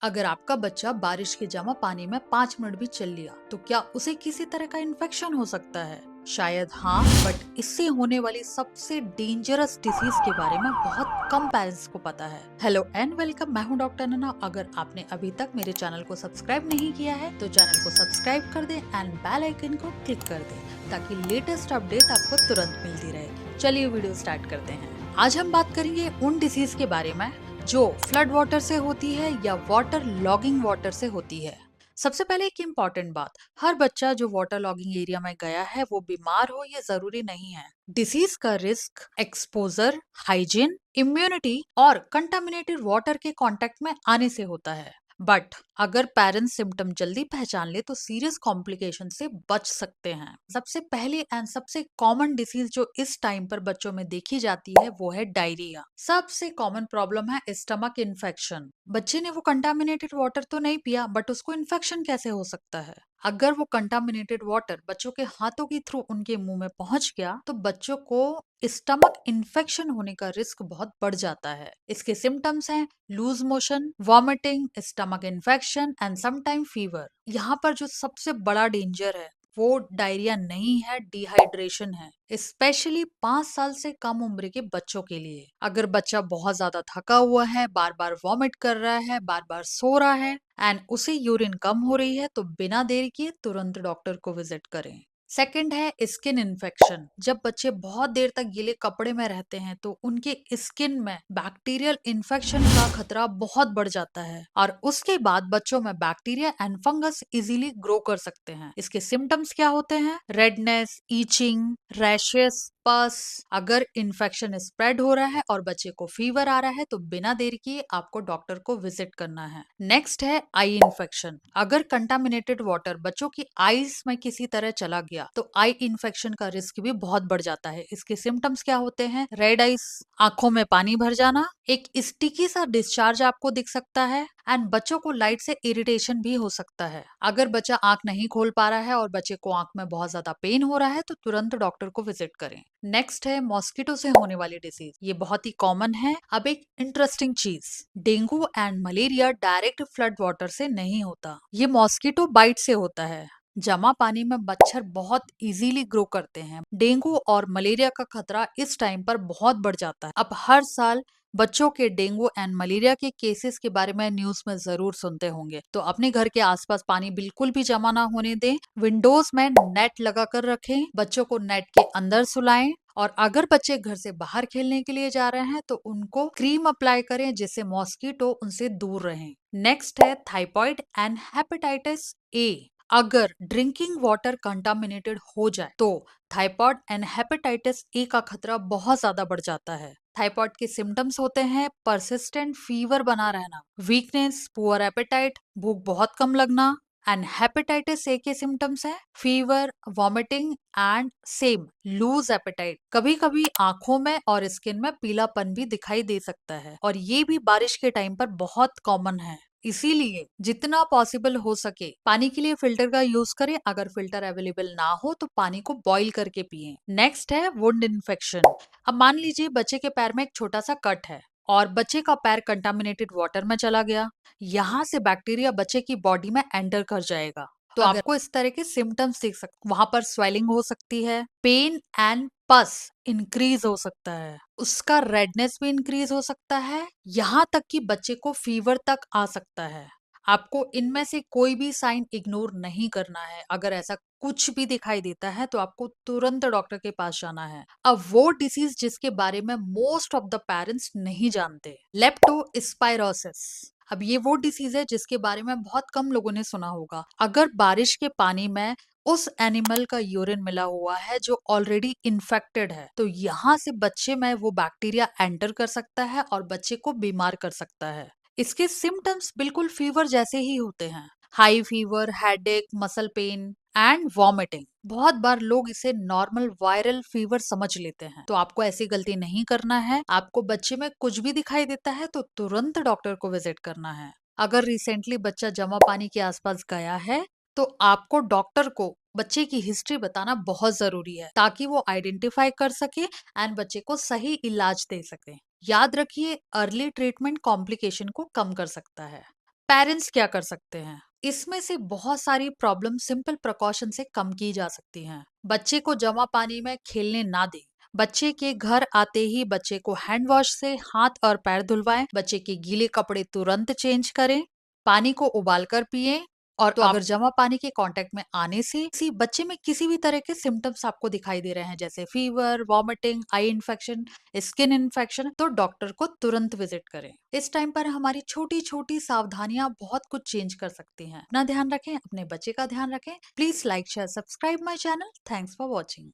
अगर आपका बच्चा बारिश के जमा पानी में 5 मिनट भी चल लिया तो क्या उसे किसी तरह का इन्फेक्शन हो सकता है? शायद हाँ, बट इससे होने वाली सबसे डेंजरस डिसीज के बारे में बहुत कम पेरेंट्स को पता है। हेलो एंड वेलकम, मैं हूं डॉक्टर नन्ना। अगर आपने अभी तक मेरे चैनल को सब्सक्राइब नहीं किया है तो चैनल को सब्सक्राइब कर दें एंड बेल आइकन को क्लिक कर दें ताकि लेटेस्ट अपडेट आपको तुरंत मिलती रहे। चलिए वीडियो स्टार्ट करते हैं। आज हम बात करेंगे उन डिसीज के बारे में जो फ्लड वाटर से होती है या वाटर लॉगिंग वाटर से होती है। सबसे पहले एक इम्पॉर्टेंट बात, हर बच्चा जो वाटर लॉगिंग एरिया में गया है वो बीमार हो ये जरूरी नहीं है। डिसीज का रिस्क एक्सपोजर, हाइजीन, इम्यूनिटी और कंटामिनेटेड वाटर के कांटेक्ट में आने से होता है। बट अगर पेरेंट्स सिम्टम जल्दी पहचान ले तो सीरियस कॉम्प्लिकेशन से बच सकते हैं। सबसे पहले एंड सबसे कॉमन डिसीज जो इस टाइम पर बच्चों में देखी जाती है वो है डायरिया। सबसे कॉमन प्रॉब्लम है स्टमक इन्फेक्शन। बच्चे ने वो कंटामिनेटेड वाटर तो नहीं पिया बट उसको इन्फेक्शन कैसे हो सकता है? अगर वो कंटामिनेटेड वाटर बच्चों के हाथों के थ्रू उनके मुंह में पहुंच गया तो बच्चों को स्टमक इन्फेक्शन होने का रिस्क बहुत बढ़ जाता है। इसके सिम्टम्स हैं loose motion, vomiting, stomach infection and sometime fever. यहाँ पर जो सबसे बड़ा डेंजर है वो डायरिया नहीं है, डिहाइड्रेशन है, स्पेशली 5 साल से कम उम्र के बच्चों के लिए। अगर बच्चा बहुत ज्यादा थका हुआ है, बार बार वॉमिट कर रहा है, बार बार सो रहा है एंड उसे यूरिन कम हो रही है तो बिना देरी किए तुरंत डॉक्टर को विजिट करें। सेकंड है स्किन इन्फेक्शन। जब बच्चे बहुत देर तक गीले कपड़े में रहते हैं तो उनके स्किन में बैक्टीरियल इन्फेक्शन का खतरा बहुत बढ़ जाता है और उसके बाद बच्चों में bacteria and fungus easily grow कर सकते हैं। इसके सिम्टम्स क्या होते हैं? रेडनेस, ईचिंग, रैशेस, पस। अगर इन्फेक्शन स्प्रेड हो रहा है और बच्चे को फीवर आ रहा है तो बिना देर किए आपको डॉक्टर को विजिट करना है। नेक्स्ट है आई इन्फेक्शन। अगर कंटामिनेटेड वाटर बच्चों की आईज में किसी तरह चला गया तो आई इन्फेक्शन का रिस्क भी बहुत बढ़ जाता है। इसके सिम्टम्स क्या होते हैं? रेड आइज, आंखों में पानी भर जाना, एक स्टिकी सा डिस्चार्ज आपको दिख सकता है एंड बच्चों को लाइट से इरिटेशन भी हो सकता है। अगर बच्चा आंख नहीं खोल पा रहा है और बच्चे को आंख में बहुत ज्यादा पेन हो रहा है तो तुरंत डॉक्टर को विजिट करें। नेक्स्ट है मॉस्किटो से होने वाली डिसीज। ये बहुत ही कॉमन है। अब एक इंटरेस्टिंग चीज, dengue and malaria direct flood water से नहीं होता, ये मॉस्किटो बाइट से होता है। जमा पानी में मच्छर बहुत इजीली ग्रो करते हैं। डेंगू और मलेरिया का खतरा इस टाइम पर बहुत बढ़ जाता है। अब हर साल बच्चों के डेंगू एंड मलेरिया के केसेस के बारे में न्यूज में जरूर सुनते होंगे, तो अपने घर के आसपास पानी बिल्कुल भी जमा ना होने दें। विंडोज में नेट लगा कर रखें, बच्चों को नेट के अंदर सुलाएं और अगर बच्चे घर से बाहर खेलने के लिए जा रहे हैं तो उनको क्रीम अप्लाई करें जिससे मॉस्किटो उनसे दूर रहें। नेक्स्ट है थाइपॉइड एंड हेपेटाइटिस ए। अगर ड्रिंकिंग वाटर कंटामिनेटेड हो जाए तो थाइपॉइड एंड हेपेटाइटिस ए का खतरा बहुत ज्यादा बढ़ जाता है। थाइपॉइड के सिम्टम्स होते हैं परसिस्टेंट फीवर बना रहना, वीकनेस, पुअर एपेटाइट, भूख बहुत कम लगना एंड हेपेटाइटिस ए के सिम्टम्स है fever, vomiting and same loose appetite. कभी कभी आंखों में और स्किन में पीलापन भी दिखाई दे सकता है और ये भी बारिश के टाइम पर बहुत कॉमन है। इसीलिए जितना पॉसिबल हो सके पानी के लिए फिल्टर का यूज करें। अगर फिल्टर अवेलेबल ना हो तो पानी को बॉईल करके पिएं। नेक्स्ट है वुंड इन्फेक्शन। अब मान लीजिए बच्चे के पैर में एक छोटा सा कट है और बच्चे का पैर कंटामिनेटेड वाटर में चला गया। यहाँ से बैक्टीरिया बच्चे की बॉडी में एंटर कर जाएगा तो आपको इस तरह के सिम्टम्स दिख सकते। वहां पर स्वेलिंग हो सकती है, पेन एंड पस इंक्रीज हो सकता है, उसका रेडनेस भी इंक्रीज हो सकता है, यहाँ तक कि बच्चे को फीवर तक आ सकता है। आपको इनमें से कोई भी साइन इग्नोर नहीं करना है। अगर ऐसा कुछ भी दिखाई देता है तो आपको तुरंत डॉक्टर के पास जाना है। अब वो डिसीज जिसके बारे में मोस्ट ऑफ द पेरेंट्स नहीं जानते, लेप्टोस्पाइरोसिस। अब ये वो डिसीज है जिसके बारे में बहुत कम लोगों ने सुना होगा। अगर बारिश के पानी में उस एनिमल का यूरिन मिला हुआ है जो ऑलरेडी इन्फेक्टेड है तो यहाँ से बच्चे में वो बैक्टीरिया एंटर कर सकता है और बच्चे को बीमार कर सकता है। इसके सिम्टम्स बिल्कुल फीवर जैसे ही होते हैं, high fever, headache, muscle pain and vomiting. बहुत बार लोग इसे नॉर्मल वायरल फीवर समझ लेते हैं, तो आपको ऐसी गलती नहीं करना है। आपको बच्चे में कुछ भी दिखाई देता है तो तुरंत डॉक्टर को विजिट करना है। अगर रिसेंटली बच्चा जमा पानी के आसपास गया है तो आपको डॉक्टर को बच्चे की हिस्ट्री बताना बहुत जरूरी है ताकि वो आइडेंटिफाई कर सके एंड बच्चे को सही इलाज दे सके। याद रखिए, अर्ली ट्रीटमेंट कॉम्प्लिकेशन को कम कर सकता है। पेरेंट्स क्या कर सकते हैं? इसमें से बहुत सारी प्रॉब्लम सिंपल प्रिकॉशन से कम की जा सकती हैं। बच्चे को जमा पानी में खेलने ना दें। बच्चे के घर आते ही बच्चे को हैंड वॉश से हाथ और पैर धुलवाएं। बच्चे के गीले कपड़े तुरंत चेंज करें। पानी को उबालकर पिएं। और तो अगर जमा पानी के कांटेक्ट में आने से किसी बच्चे में किसी भी तरह के सिम्टम्स आपको दिखाई दे रहे हैं, जैसे fever, vomiting, eye infection, skin infection, तो डॉक्टर को तुरंत विजिट करें। इस टाइम पर हमारी छोटी छोटी सावधानियां बहुत कुछ चेंज कर सकती हैं। अपना ध्यान रखें, अपने बच्चे का ध्यान रखें। Please like, share, subscribe my channel. Thanks for watching.